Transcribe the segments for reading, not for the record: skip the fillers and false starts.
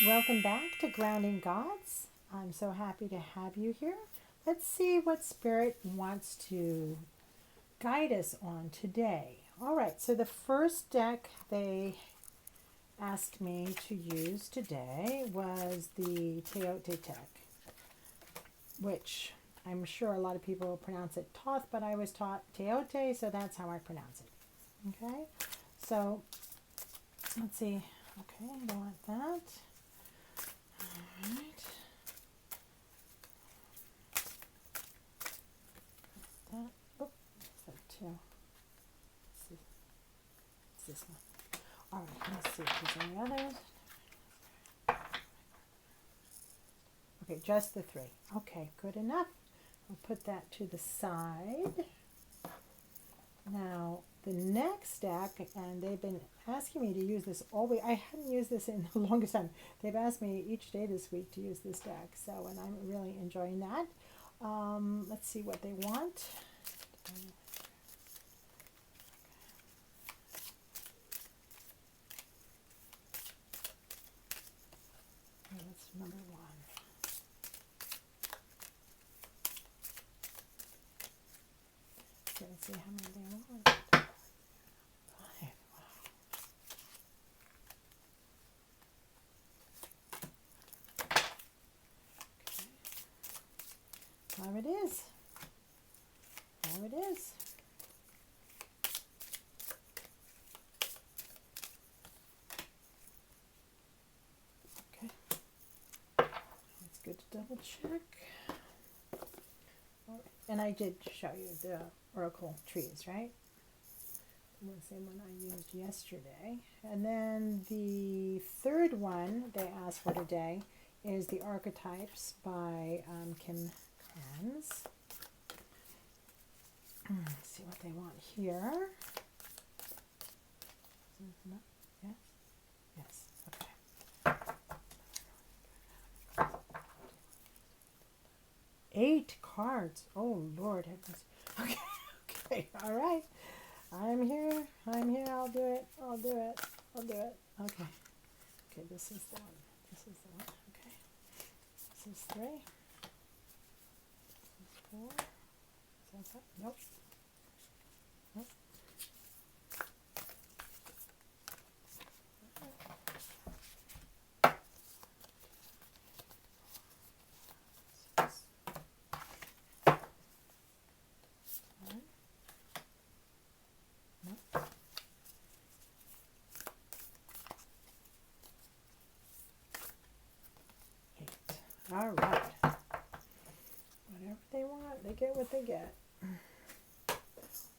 Welcome back to Grounding Gods. I'm so happy to have you here. Let's see what Spirit wants to guide us on today. All right, so the first deck they asked me to use today was the Teote deck, which I'm sure a lot of people pronounce it Toth, but I was taught Teote, so that's how I pronounce it. Okay, so let's see. Okay, I don't want that. All right. That. Oh, that too. It's this one. All right, let's see if there's any others. Okay, just the three. Okay, good enough. I'll put that to the side. Now, the next deck, and they've been asking me to use this all week. I hadn't used this in the longest time. They've asked me each day this week to use this deck, so, and I'm really enjoying that. Let's see what they want. Okay, that's number one. Okay, let's see how many they want. Five. Wow. Okay. There it is. There it is. Okay. It's good to double check. All right. And I did show you the oracle trees, right? The same one I used yesterday. And then the third one they asked for today is the Archetypes by Kim Kranz. Let's see what they want here. Yes? Yes. Okay. 8 cards. Oh, Lord. Okay. Okay. All right. I'm here. I'm here. I'll do it. I'll do it. I'll do it. Okay. Okay, this is the one. This is the one. Okay. This is 3. This is 4. Is that? Nope. Nope. All right. Whatever they want, they get what they get.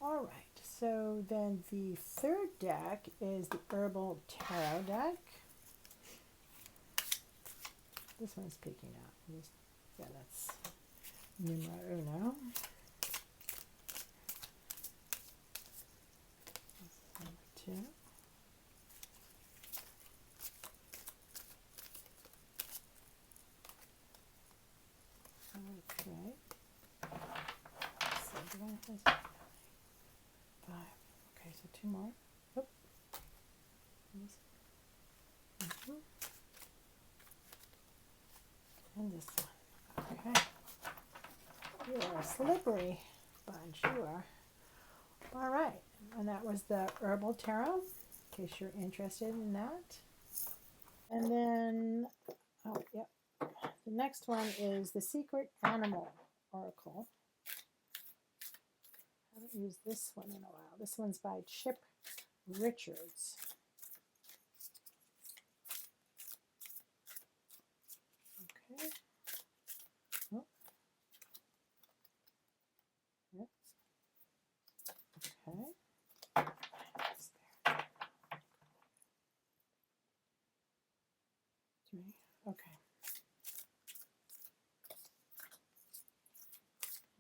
All right. So then the third deck is the Herbal Tarot deck. This one's peeking out. Yeah, that's numero uno. That's number 2. Okay. So do I have 5? Okay, so 2 more. Oh. And this one. Okay. You are a slippery bunch. You are. All right. And that was the Herbal Tarot, in case you're interested in that. And then, oh, yep. The next one is the Secret Animal Oracle. I haven't used this one in a while. This one's by Chip Richards. Okay. Oh. Yep. Okay. It's there. 3. Okay.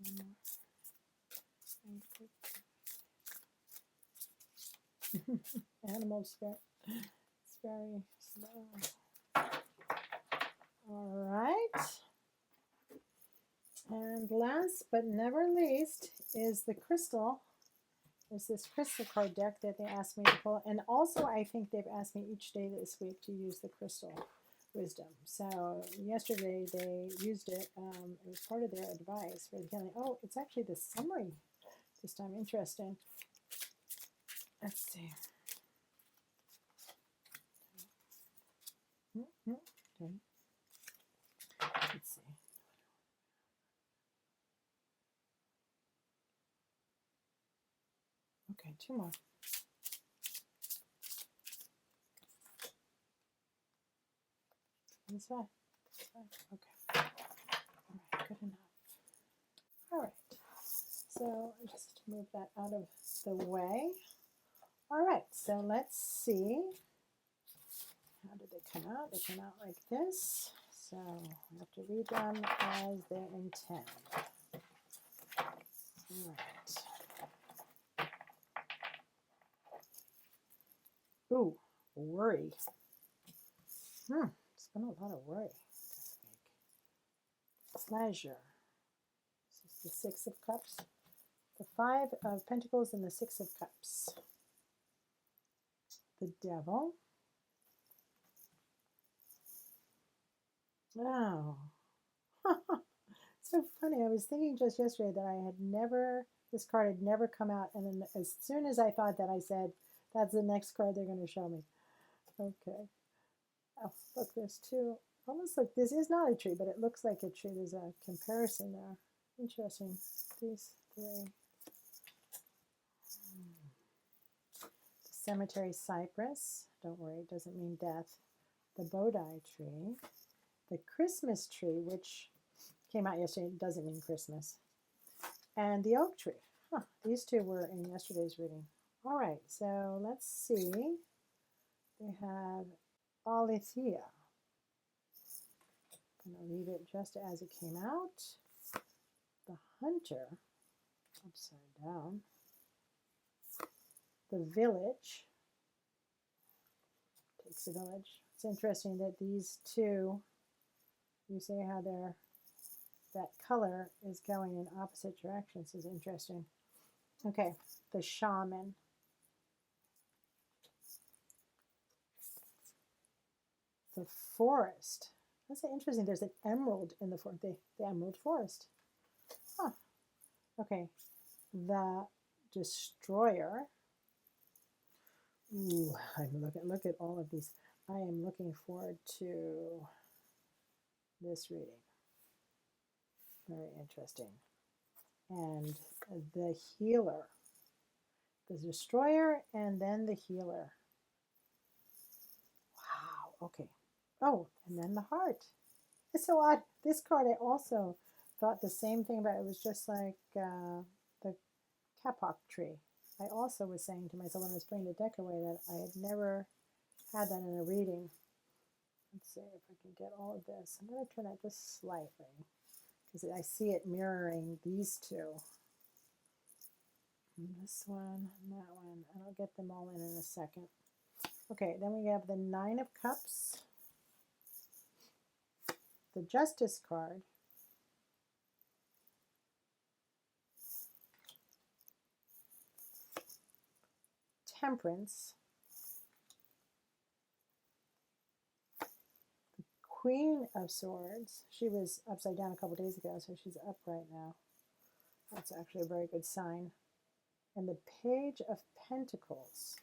One more. Animals it's very slow. All right. And last but never least is the crystal. There's this crystal card deck that they asked me to pull. And also I think they've asked me each day this week to use the crystal wisdom. So yesterday they used it. It was part of their advice for the healing. Oh, it's actually the summary this time. Interesting. Let's see. Okay. Let's see. Okay, two more. That's fine. Okay. All right, good enough. All right. So just move that out of the way. All right, so let's see. How did they come out? They come out like this. So we have to read them as they intend. All right. Ooh, worry. It's been a lot of worry this week. Pleasure. This is the Six of Cups. The Five of Pentacles and the Six of Cups. The Devil. Oh. So funny. I was thinking just yesterday that I had never, this card had never come out. And then as soon as I thought that, I said, that's the next card they're going to show me. Okay. Oh, look, there's two. Almost like this is not a tree, but it looks like a tree. There's a comparison there. Interesting. These three. The cemetery cypress. Don't worry, it doesn't mean death. The Bodhi tree. The Christmas tree, which came out yesterday, doesn't mean Christmas. And the oak tree. Huh, these two were in yesterday's reading. All right, so let's see. They have Aletheia. I'm going to leave it just as it came out. The Hunter, upside down. The Village, takes a village. It's interesting that these two, you see how they're, that color is going in opposite directions is interesting. Okay, the Shaman. The Forest. That's interesting. There's an emerald in the forest. The Emerald Forest. Huh. Okay. The Destroyer. Ooh, look at all of these. I am looking forward to this reading. Very interesting. And the Healer. The Destroyer and then the Healer. Wow. Okay. Oh, and then the Heart. It's so odd. This card I also thought the same thing about. It was just like the kapok tree. I also was saying to myself when I was putting the deck away that I had never had that in a reading. Let's see if I can get all of this. I'm going to turn that just slightly because I see it mirroring these two. And this one and that one. And I'll get them all in a second. Okay, then we have the Nine of Cups. The Justice card. Temperance. Queen of Swords. She was upside down a couple days ago, so she's upright now. That's actually a very good sign. And the Page of Pentacles.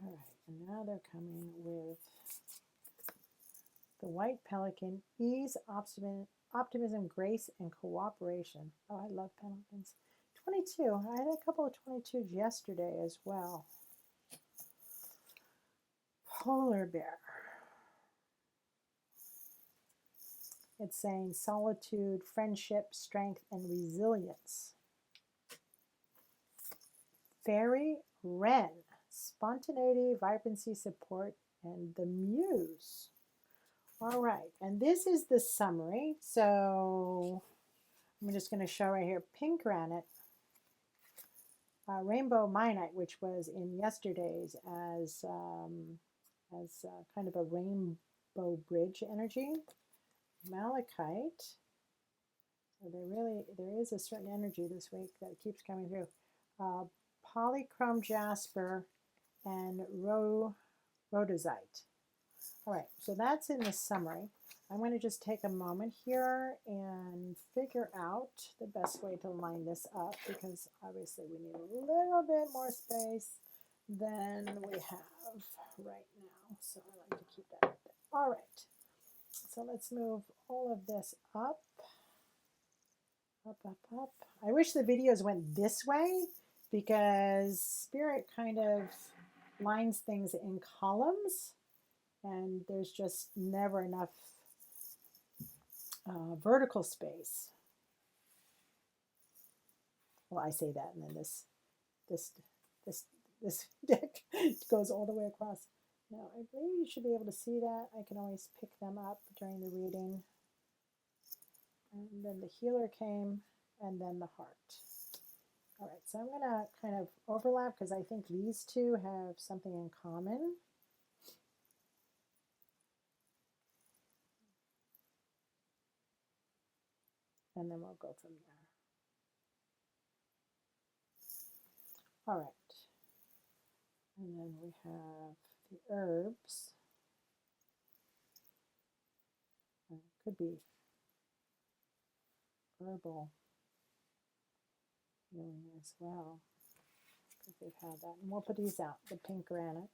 All right, and now they're coming with the White Pelican, ease, optimism, grace, and cooperation. Oh, I love pelicans. 22. I had a couple of 22s yesterday as well. Polar Bear. It's saying solitude, friendship, strength, and resilience. Fairy Wren, spontaneity, vibrancy, support, and the Muse. All right, and this is the summary. So I'm just going to show right here, Pink Granite, Rainbow Minite, which was in yesterday's as kind of a rainbow bridge energy. Malachite. So there is a certain energy this week that keeps coming through. Polychrome jasper and rhodozite. All right, so that's in the summary. I'm going to just take a moment here and figure out the best way to line this up, because obviously we need a little bit more space than we have right now. So I like to keep that up there. All right, so let's move all of this up, up, up, up. I wish the videos went this way, because Spirit kind of lines things in columns, and there's just never enough vertical space. Well, I say that, and then this this this deck goes all the way across. Now, I believe you should be able to see that. I can always pick them up during the reading. And then the healer came, and then the heart. All right, so I'm going to kind of overlap, because I think these two have something in common. And then we'll go from there. All right. And then we have the herbs. It could be herbal healing as well, because they've had that. And we'll put these out, the pink granite.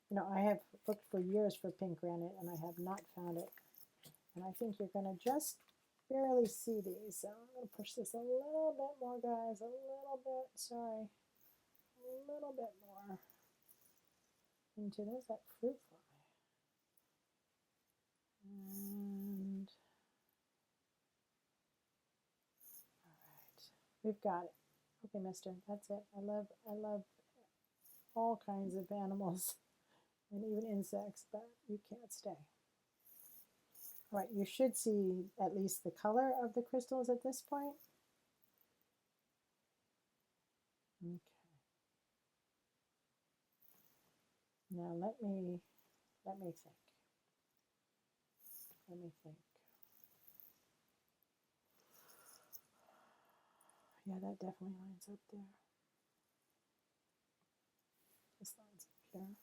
You know, I have looked for years for pink granite, and I have not found it. And I think you're going to just barely see these. So I'm going to push this a little bit more, guys. A little bit, sorry. A little bit more into, there's that fruit fly. And, all right. We've got it. Okay, mister, that's it. I love all kinds of animals and even insects, but you can't stay. All right, you should see at least the color of the crystals at this point. Okay. Now let me think. Let me think. Yeah, that definitely lines up there. This lines up here.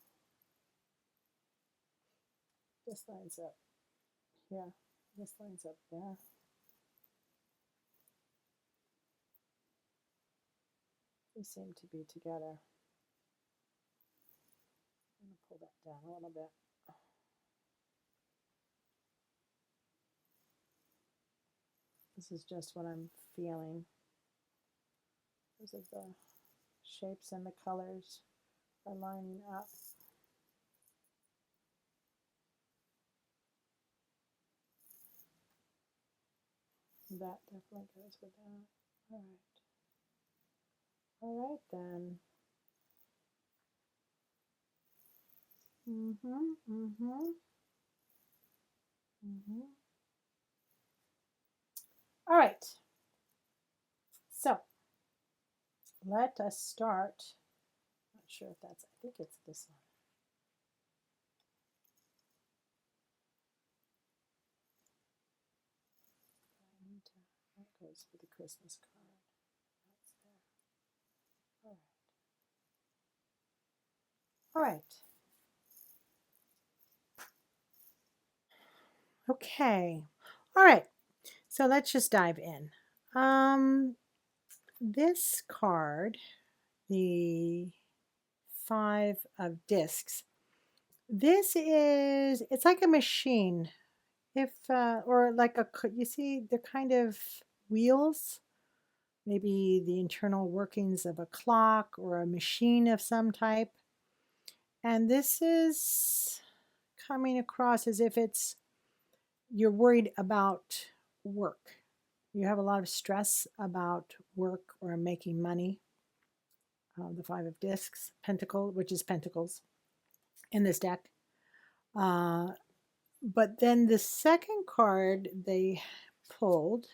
This lines up here. This lines up there. They seem to be together. I'm going to pull that down a little bit. This is just what I'm feeling. Those are the shapes and the colors are lining up. That definitely goes with that. All right. All right then. All right. So let us start. Not sure if that's, I think it's this one. That goes with the Christmas card. That's there. All right. All right. Okay. All right. So let's just dive in. This card, the 5 of discs, it's like a machine. If, or like you see, they're kind of wheels, maybe the internal workings of a clock or a machine of some type. And this is coming across as if you're worried about work. You have a lot of stress about work or making money. The 5 of discs, pentacle, which is pentacles in this deck. But then the second card they pulled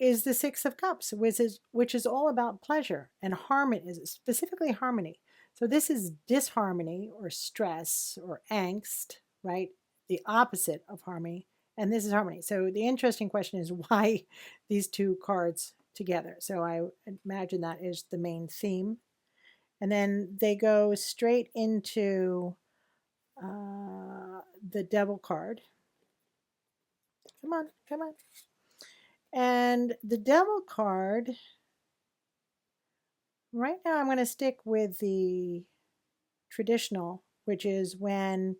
is the 6 of cups, which is all about pleasure and harmony, specifically harmony. So this is disharmony or stress or angst, right? The opposite of harmony. And this is harmony. So the interesting question is, why these two cards together? So I imagine that is the main theme. And then they go straight into the Devil card. Come on, come on. And the Devil card, right now I'm going to stick with the traditional, which is when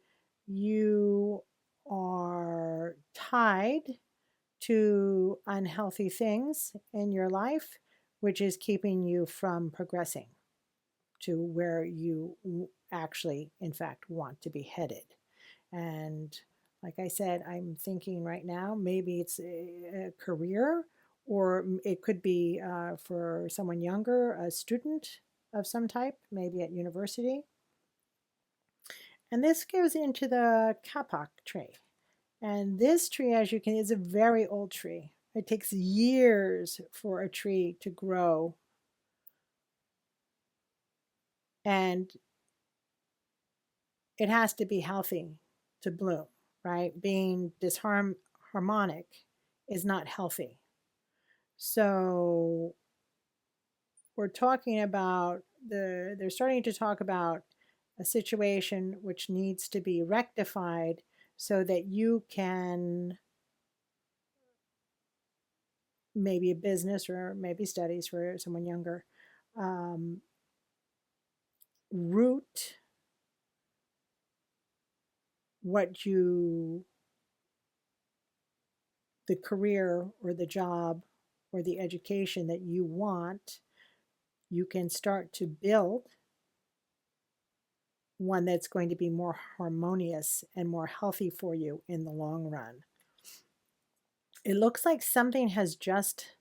you are tied to unhealthy things in your life, which is keeping you from progressing to where you actually, in fact, want to be headed. And like I said, I'm thinking right now, maybe it's a career, or it could be for someone younger, a student of some type, maybe at university. And this goes into the kapok tree. And this tree, as you can, is a very old tree. It takes years for a tree to grow. And it has to be healthy to bloom, right? Being disharmonic is not healthy. So we're talking about they're starting to talk about a situation which needs to be rectified so that you can, maybe a business or maybe studies for someone younger, root what you, the career or the job or the education that you want. You can start to build one that's going to be more harmonious and more healthy for you in the long run. It looks like something has just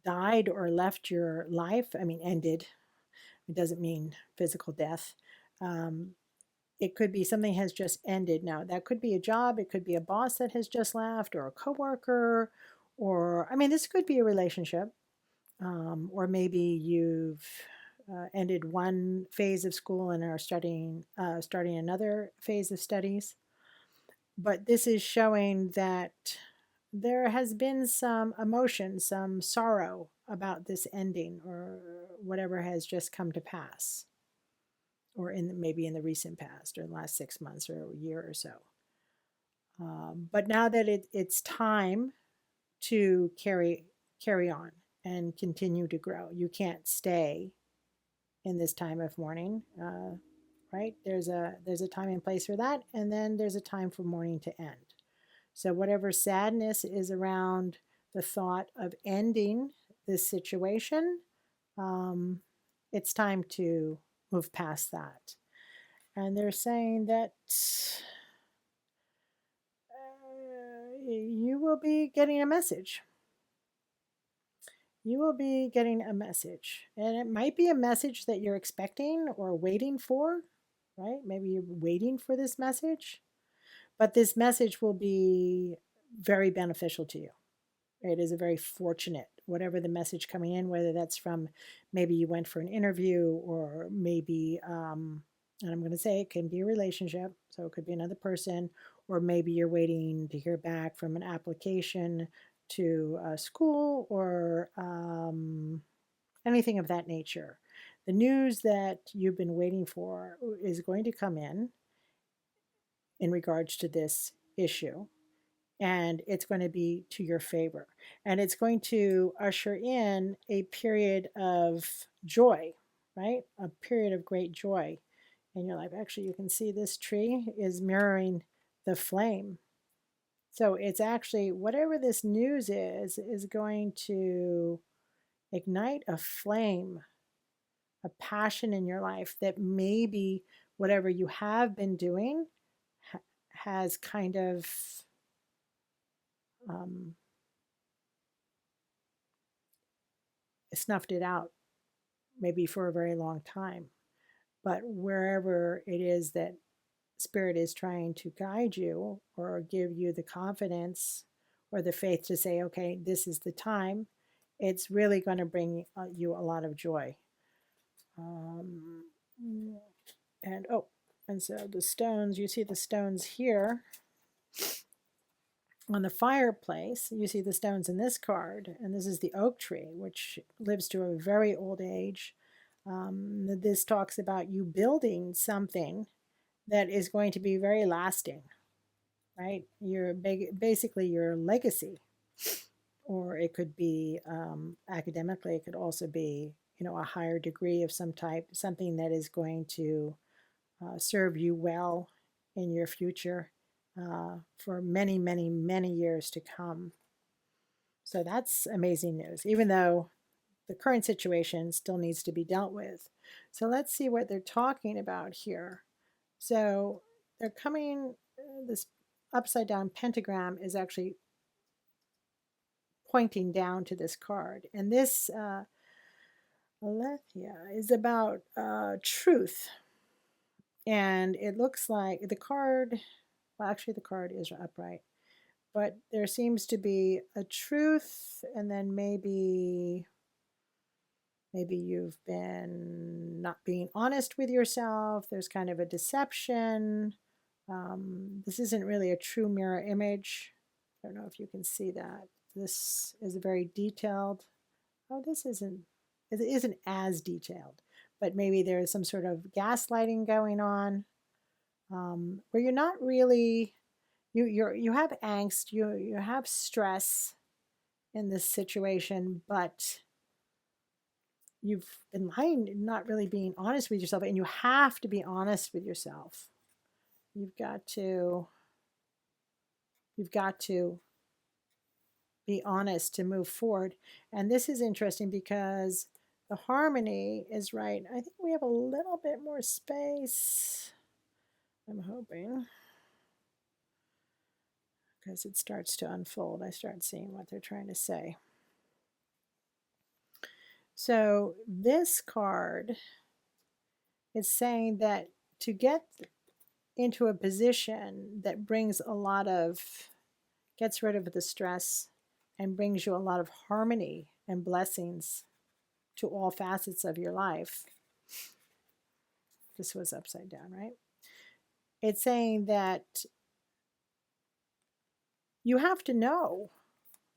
died or left your life. I mean, ended. It doesn't mean physical death. It could be something has just ended. Now, that could be a job. It could be a boss that has just left, or a coworker, or, I mean, this could be a relationship. Or maybe you've ended one phase of school and are starting another phase of studies. But this is showing that there has been some emotion, some sorrow about this ending or whatever has just come to pass, or maybe in the recent past or the last 6 months or a year or so. But now that it's time to carry on and continue to grow. You can't stay in this time of mourning, right? There's a time and place for that, and then there's a time for mourning to end. So whatever sadness is around the thought of ending this situation, it's time to move past that. And they're saying that you will be getting a message. You will be getting a message. And it might be a message that you're expecting or waiting for, right? Maybe you're waiting for this message, but this message will be very beneficial to you. It is a very fortunate, whatever the message coming in, whether that's from maybe you went for an interview, or maybe, and I'm going to say it can be a relationship, so it could be another person, or maybe you're waiting to hear back from an application to a school, or anything of that nature. The news that you've been waiting for is going to come in regards to this issue, and it's going to be to your favor. And it's going to usher in a period of joy, right? A period of great joy in your life. Actually, you can see this tree is mirroring the flame. So it's actually, whatever this news is going to ignite a flame, a passion in your life that maybe whatever you have been doing has kind of snuffed it out, maybe for a very long time. But wherever it is that Spirit is trying to guide you or give you the confidence or the faith to say, okay, this is the time, it's really going to bring you a lot of joy. And so the stones, you see the stones here on the fireplace. You see the stones in this card, and this is the oak tree, which lives to a very old age. This talks about you building something that is going to be very lasting, right? Basically your legacy, or it could be academically. It could also be, a higher degree of some type, something that is going to serve you well in your future for many, many, many years to come. So that's amazing news, even though the current situation still needs to be dealt with. So let's see what they're talking about here. So they're coming, this upside down pentagram is actually pointing down to this card. And this Alethea is about truth. And it looks like the card, well, actually, the card is upright, but there seems to be a truth, and then maybe you've been not being honest with yourself. There's kind of a deception. This isn't really a true mirror image. I don't know if you can see that. This is very detailed. Oh, it isn't as detailed, but maybe there's some sort of gaslighting going on, where you're not really, you have angst, you have stress in this situation, but you've been lying, not really being honest with yourself, and you have to be honest with yourself. You've got to be honest to move forward. And this is interesting because the harmony is right. I think we have a little bit more space, I'm hoping, because it starts to unfold. I start seeing what they're trying to say. So this card is saying that to get into a position that brings a lot of, gets rid of the stress and brings you a lot of harmony and blessings to all facets of your life. This was upside down, right? It's saying that you have to know,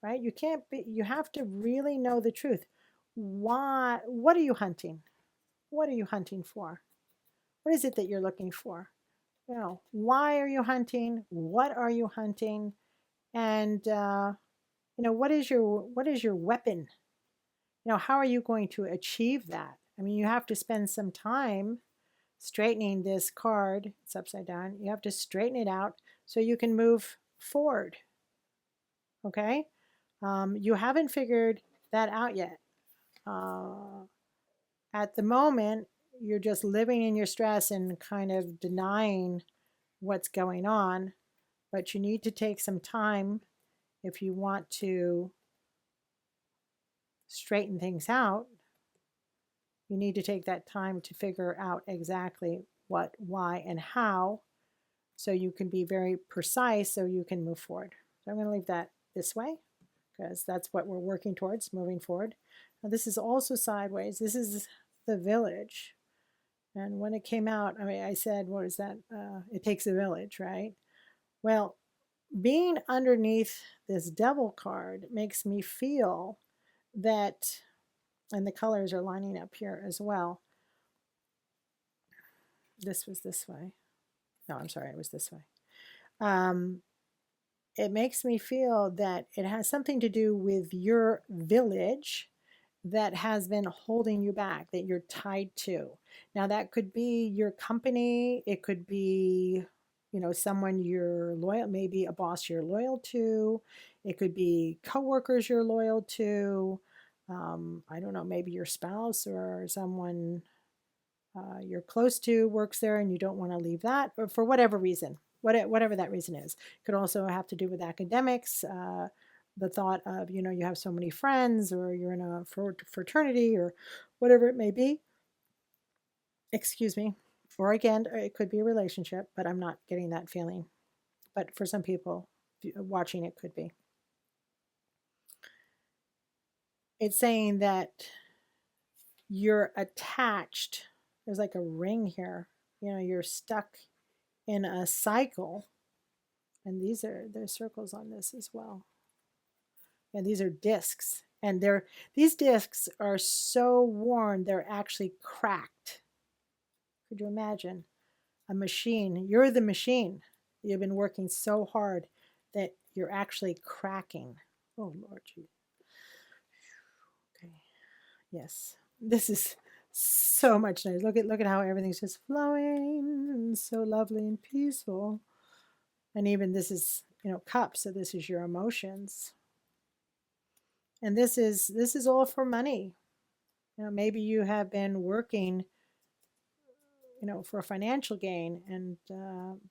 right? You have to really know the truth. Why? What are you hunting? What are you hunting for? What is it that you're looking for? Why are you hunting? What are you hunting? And what is your weapon? How are you going to achieve that? I mean, you have to spend some time straightening this card. It's upside down. You have to straighten it out so you can move forward. Okay? You haven't figured that out yet. At the moment, you're just living in your stress and kind of denying what's going on, but you need to take some time if you want to straighten things out. You need to take that time to figure out exactly what, why, and how, so you can be very precise so you can move forward. So I'm going to leave that this way because that's what we're working towards, moving forward. Now, this is also sideways. This is the village. And when it came out, I said, what is that? It takes a village, right? Well, being underneath this devil card makes me feel that, and the colors are lining up here as well. This was this way. No, I'm sorry, it was this way. It makes me feel that it has something to do with your village that has been holding you back, that you're tied to. Now, that could be your company. It could be, someone you're loyal, maybe a boss you're loyal to. It could be coworkers you're loyal to. I don't know, maybe your spouse or someone you're close to works there and you don't want to leave that, or for whatever reason, whatever that reason is. It could also have to do with academics, the thought of, you have so many friends, or you're in a fraternity, or whatever it may be. Excuse me. Or again, it could be a relationship, but I'm not getting that feeling. But for some people watching, it could be. It's saying that you're attached. There's like a ring here. You're stuck in a cycle. And there's circles on this as well. And these are discs. And these discs are so worn, they're actually cracked. Could you imagine a machine? You're the machine. You've been working so hard that you're actually cracking. Oh, Lord. Okay. Yes. This is so much nice. Look at how everything's just flowing and so lovely and peaceful. And even this is, cups. So this is your emotions. And this is all for money. Maybe you have been working, for financial gain, and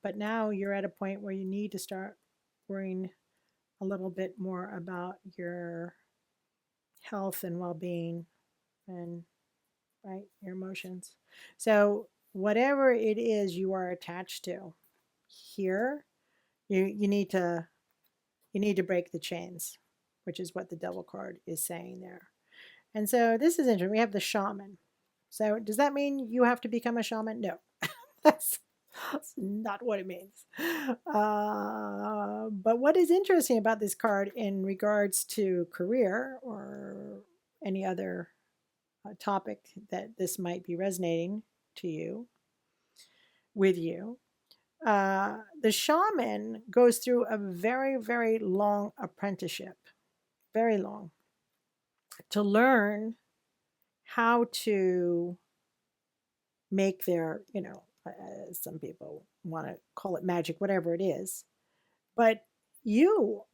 but now you're at a point where you need to start worrying a little bit more about your health and well-being, and right, your emotions. So whatever it is you are attached to here, you need to break the chains, which is what the devil card is saying there. And so this is interesting. We have the shaman. So does that mean you have to become a shaman? No, that's not what it means. But what is interesting about this card in regards to career or any other topic that this might be resonating to you, with you, the shaman goes through a very, very long apprenticeship, very long, to learn how to make their, some people want to call it magic, whatever it is. But you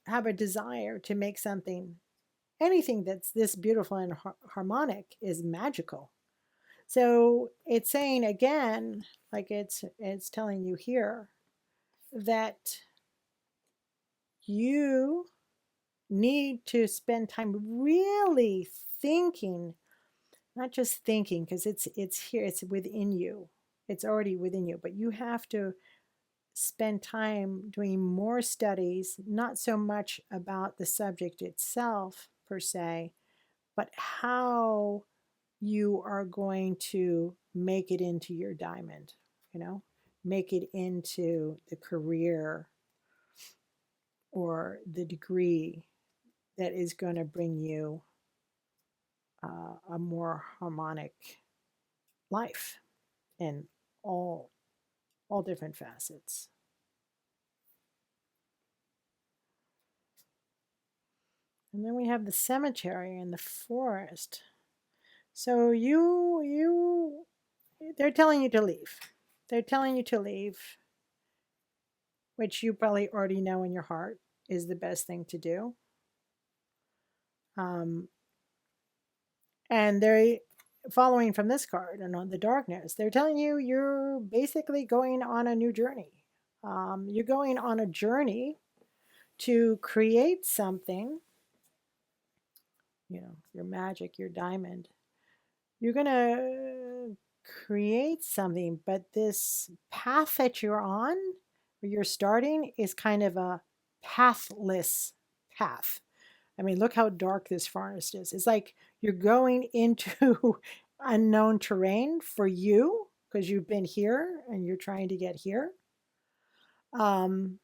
have a desire to make something, anything that's this beautiful and harmonic is magical. So it's saying again, like it's telling you here, that you need to spend time really thinking, not just thinking, because it's here, it's within you, it's already within you, but you have to spend time doing more studies, not so much about the subject itself per se, but how you are going to make it into your diamond, make it into the career or the degree that is going to bring you a more harmonic life in all different facets. And then we have the cemetery and the forest. So they're telling you to leave. They're telling you to leave, which you probably already know in your heart is the best thing to do. And they're following from this card and on the darkness. They're telling you you're basically going on a new journey. You're going on a journey to create something, your magic, your diamond. You're going to create something, but this path that you're on, or you're starting, is kind of a pathless path. I mean, look how dark this forest is. It's like you're going into unknown terrain for you because you've been here and you're trying to get here. So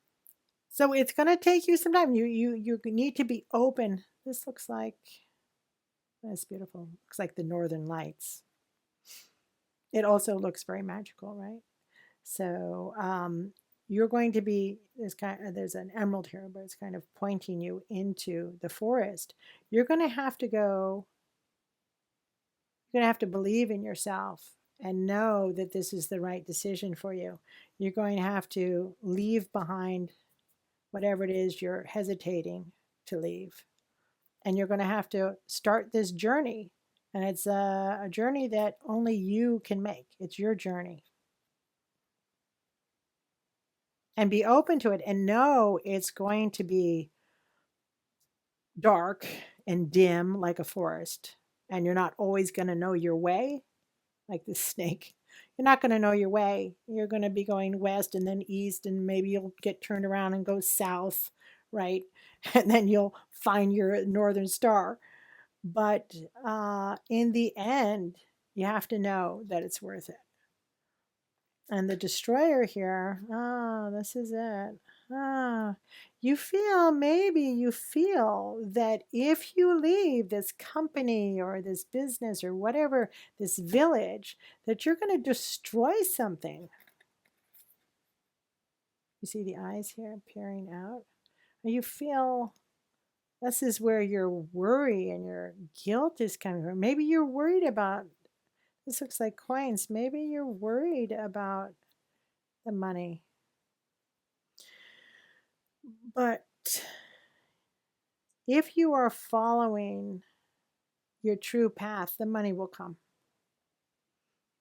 it's going to take you some time. You need to be open. This looks like, that's beautiful. Looks like the Northern Lights. It also looks very magical, right? So you're going to be, there's an emerald here, but it's kind of pointing you into the forest. You're going to have to go, you're going to have to believe in yourself and know that this is the right decision for you. You're going to have to leave behind whatever it is you're hesitating to leave. And you're going to have to start this journey. And it's a journey that only you can make. It's your journey. And be open to it and know it's going to be dark and dim like a forest. And you're not always going to know your way, like this snake. You're not going to know your way. You're going to be going west and then east, and maybe you'll get turned around and go south, right? And then you'll find your northern star. But in the end, you have to know that it's worth it. And the destroyer here, this is it. You feel, maybe you feel that if you leave this company or this business or whatever, this village, that you're going to destroy something. You see the eyes here peering out? You feel this is where your worry and your guilt is coming from. Maybe you're worried about, this looks like coins. Maybe you're worried about the money. But if you are following your true path, the money will come.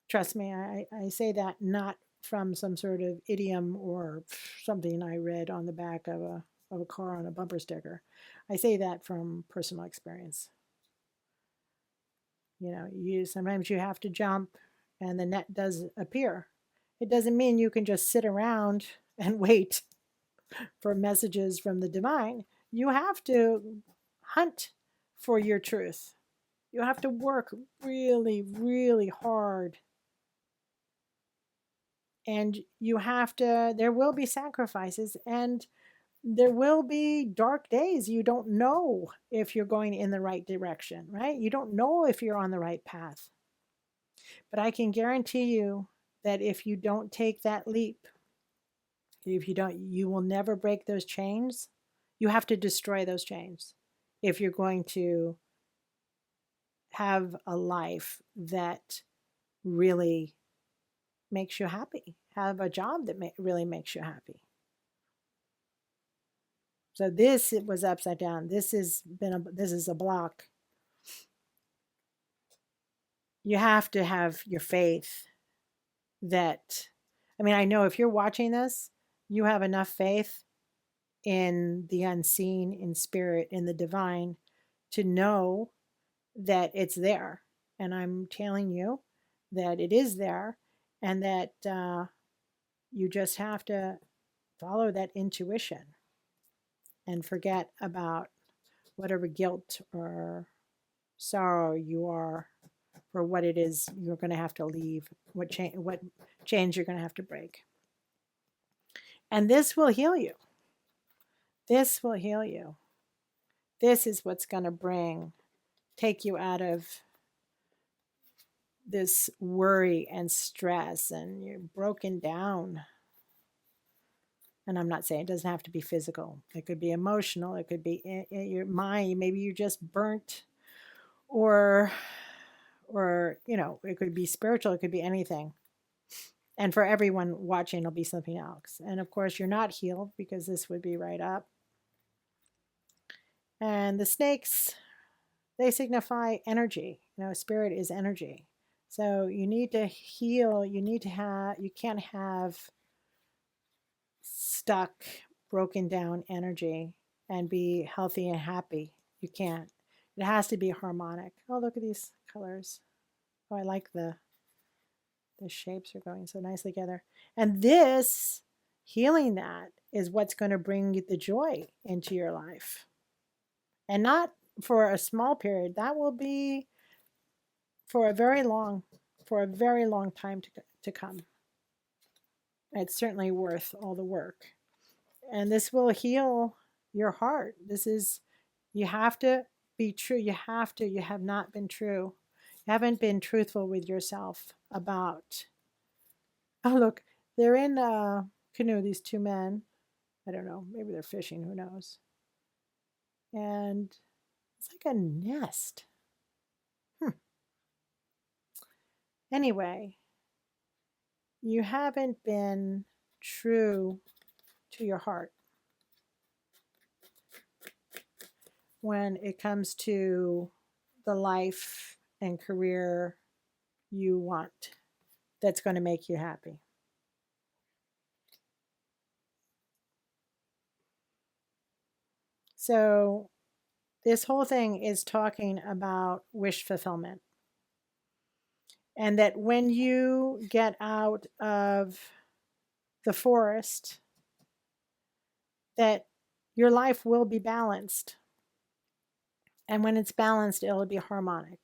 Trust me, I say that not from some sort of idiom or something I read on the back of a car on a bumper sticker. I say that from personal experience. You know, sometimes you have to jump and the net does appear. It doesn't mean you can just sit around and wait for messages from the divine. You have to hunt for your truth. You have to work really, really hard. And you have to, there will be sacrifices and there will be dark days. You don't know if you're going in the right direction, right? You don't know if you're on the right path. But I can guarantee you that if you don't take that leap, if you don't, you will never break those chains. You have to destroy those chains if you're going to have a life that really makes you happy, have a job that really makes you happy. So this, it was upside down. This is a block. You have to have your faith that, I mean, I know if you're watching this, you have enough faith in the unseen, in spirit, in the divine, to know that it's there. And I'm telling you that it is there, and that you just have to follow that intuition and forget about whatever guilt or sorrow you are for what it is you're going to have to leave, what change you're going to have to break. And this will heal you. This will heal you. This is what's going to take you out of this worry and stress, and you're broken down. And I'm not saying it doesn't have to be physical. It could be emotional. It could be in your mind. Maybe you're just burnt, or you know, it could be spiritual. It could be anything. And for everyone watching, it'll be something else. And of course, you're not healed because this would be right up. And the snakes, they signify energy. You know, spirit is energy. So you need to heal. You need to have, you can't have stuck, broken down energy and be healthy and happy. You can't. It has to be harmonic. Oh, look at these colors. Oh, I like the shapes are going so nicely together. And this, healing that, is what's going to bring the joy into your life. And not for a small period. That will be for a very long time to come. It's certainly worth all the work. And this will heal your heart. This is, you have to be true. You have not been true. You haven't been truthful with yourself about, oh, look, they're in a canoe, these two men. I don't know, maybe they're fishing, who knows. And it's like a nest. Anyway, you haven't been true to your heart when it comes to the life and career you want that's going to make you happy. So this whole thing is talking about wish fulfillment. And that when you get out of the forest, that your life will be balanced. And when it's balanced, it'll be harmonic.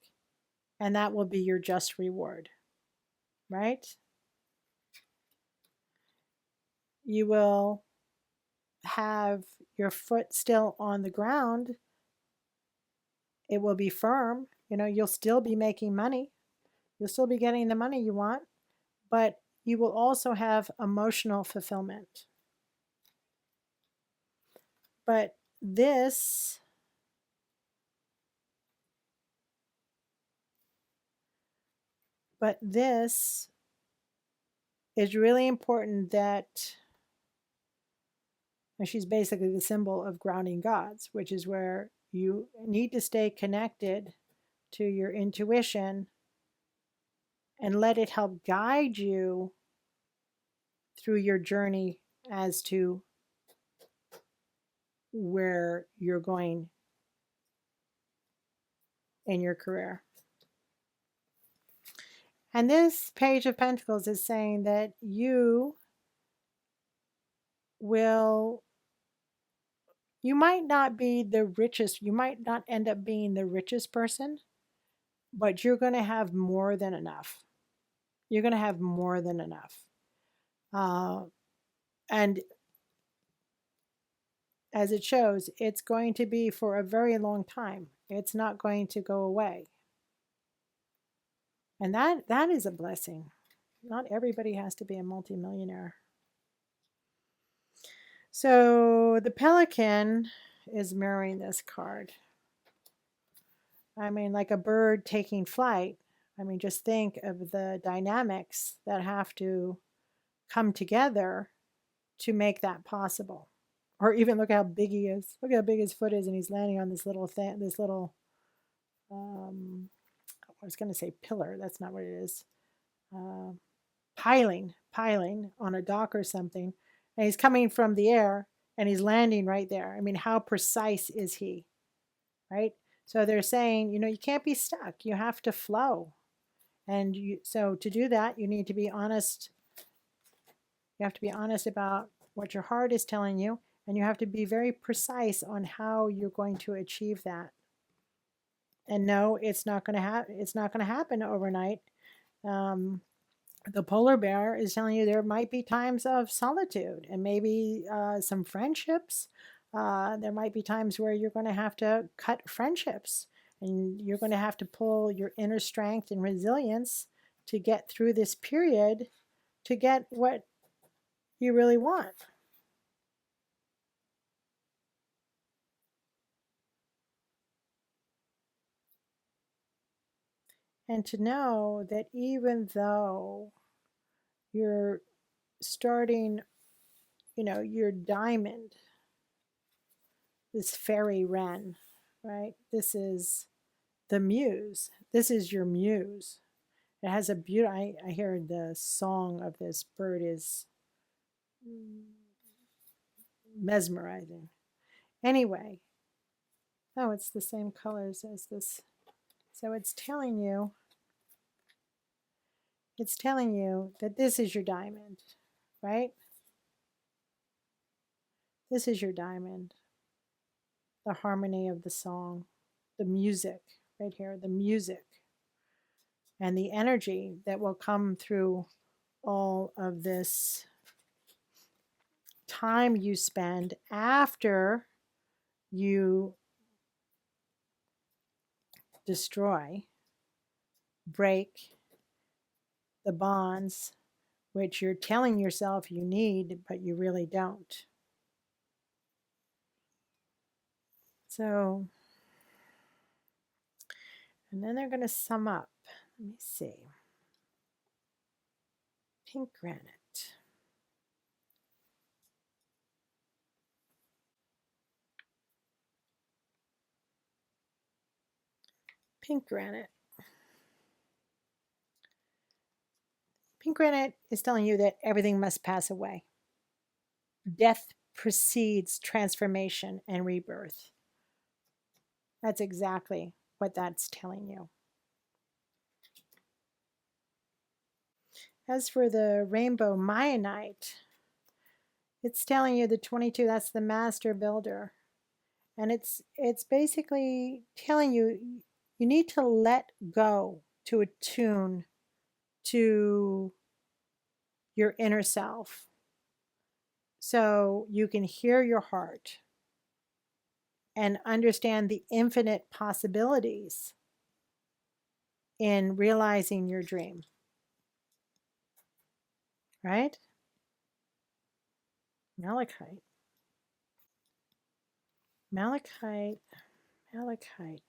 And that will be your just reward, right? You will have your foot still on the ground. It will be firm. You'll still be making money. You'll still be getting the money you want, but you will also have emotional fulfillment. But this is really important that, and she's basically the symbol of grounding gods, which is where you need to stay connected to your intuition and let it help guide you through your journey as to where you're going in your career. And this Page of Pentacles is saying that you might not be the richest, you might not end up being the richest person, but you're going to have more than enough. You're going to have more than enough. And as it shows, it's going to be for a very long time. It's not going to go away. And that is a blessing. Not everybody has to be a multimillionaire. So the pelican is mirroring this card. I mean, like a bird taking flight. I mean, just think of the dynamics that have to come together to make that possible. Or even look how big he is. Look how big his foot is, and he's landing on this little thing, I was going to say pillar. That's not what it is. Piling on a dock or something. And he's coming from the air, and he's landing right there. I mean, how precise is he, right? So they're saying, you can't be stuck. You have to flow. And so to do that, you need to be honest. You have to be honest about what your heart is telling you, and you have to be very precise on how you're going to achieve that. And no, it's not going to happen. It's not going to happen overnight. The polar bear is telling you there might be times of solitude and maybe some friendships. There might be times where you're going to have to cut friendships, and you're going to have to pull your inner strength and resilience to get through this period to get what you really want. And to know that even though you're starting, your diamond, this fairy wren, right? This is the muse. This is your muse. It has a beautiful, I hear the song of this bird is mesmerizing. Anyway, oh, it's the same colors as this. So it's telling you that this is your diamond, right? This is your diamond. The harmony of the song, the music, right here, the music, and the energy that will come through all of this time you spend after you destroy, break the bonds which you're telling yourself you need, but you really don't. So, and then they're going to sum up. Let me see. Pink granite. Pink granite. Pink granite is telling you that everything must pass away. Death precedes transformation and rebirth. That's exactly what that's telling you. As for the rainbow Mayanite, it's telling you the 22, that's the master builder. And it's basically telling you you need to let go to attune to your inner self so you can hear your heart and understand the infinite possibilities in realizing your dream, right? Malachite. Malachite. Malachite.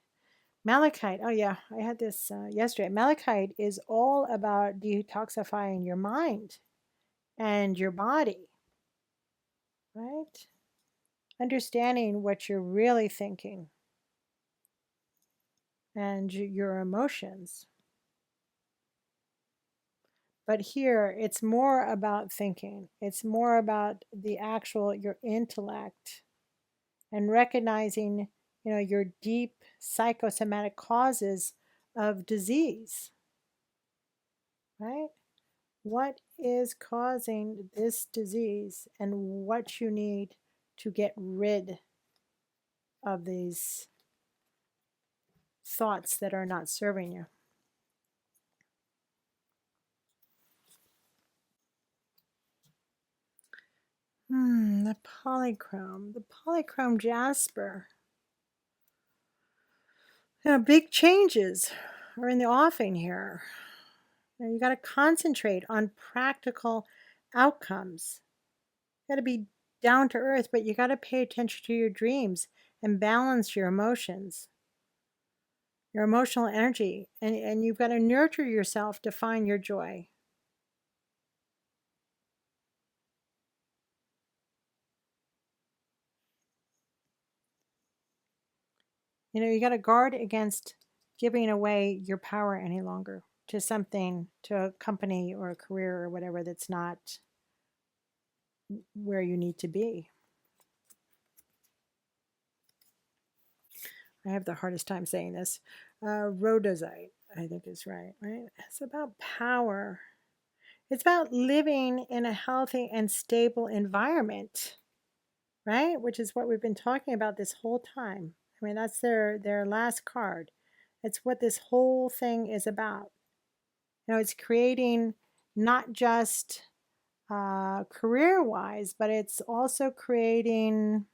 Malachite. Oh, yeah. I had this yesterday. Malachite is all about detoxifying your mind and your body, right? Understanding what you're really thinking and your emotions. But here, it's more about thinking. It's more about the actual, your intellect and recognizing, your deep psychosomatic causes of disease, right? What is causing this disease and what you need to get rid of these thoughts that are not serving you. The polychrome jasper. Big changes are in the offing here. You got to concentrate on practical outcomes. You got to be down to earth, but you got to pay attention to your dreams and balance your emotions, your emotional energy, and you've got to nurture yourself to find your joy. You got to guard against giving away your power any longer to something, to a company or a career or whatever that's not where you need to be. I have the hardest time saying this. Rhodozite, I think is right? It's about power. It's about living in a healthy and stable environment, right? Which is what we've been talking about this whole time. I mean, that's their last card. It's what this whole thing is about. It's creating not just career-wise, but it's also creating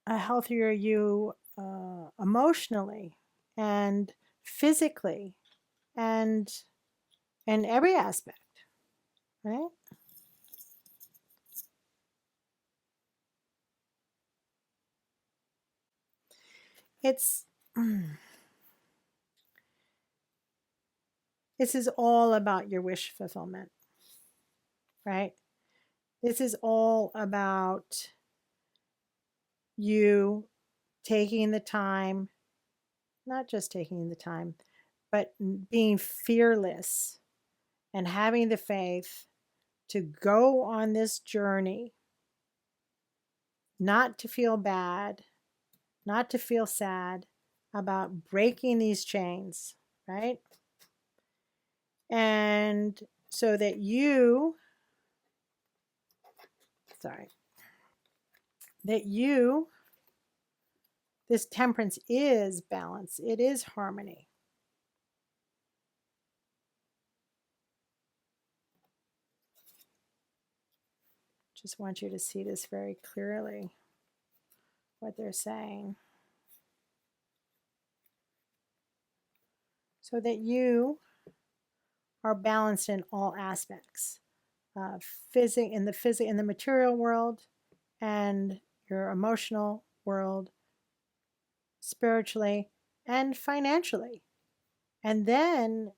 a healthier you emotionally and physically and in every aspect, right? It's this is all about your wish fulfillment, right? This is all about you taking the time, not just taking the time, but being fearless and having the faith to go on this journey, not to feel bad, not to feel sad about breaking these chains, right? And so that this temperance is balance, it is harmony. Just want you to see this very clearly, what they're saying. So that you are balanced in all aspects, in the material world and your emotional world, spiritually and financially. And then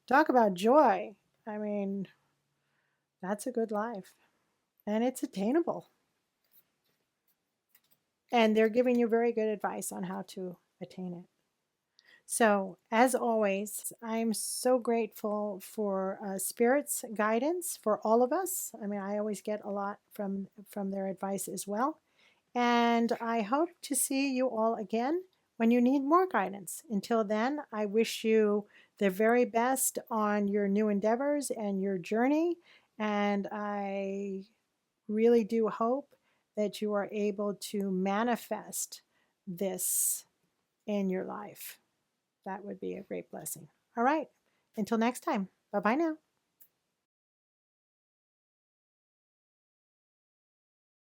talk about joy. I mean, that's a good life and it's attainable. And they're giving you very good advice on how to attain it. So, as always, I'm so grateful for Spirit's guidance for all of us. I mean, I always get a lot from their advice as well. And I hope to see you all again when you need more guidance. Until then, I wish you the very best on your new endeavors and your journey. And I really do hope that you are able to manifest this in your life. That would be a great blessing. All right. Until next time. Bye bye now.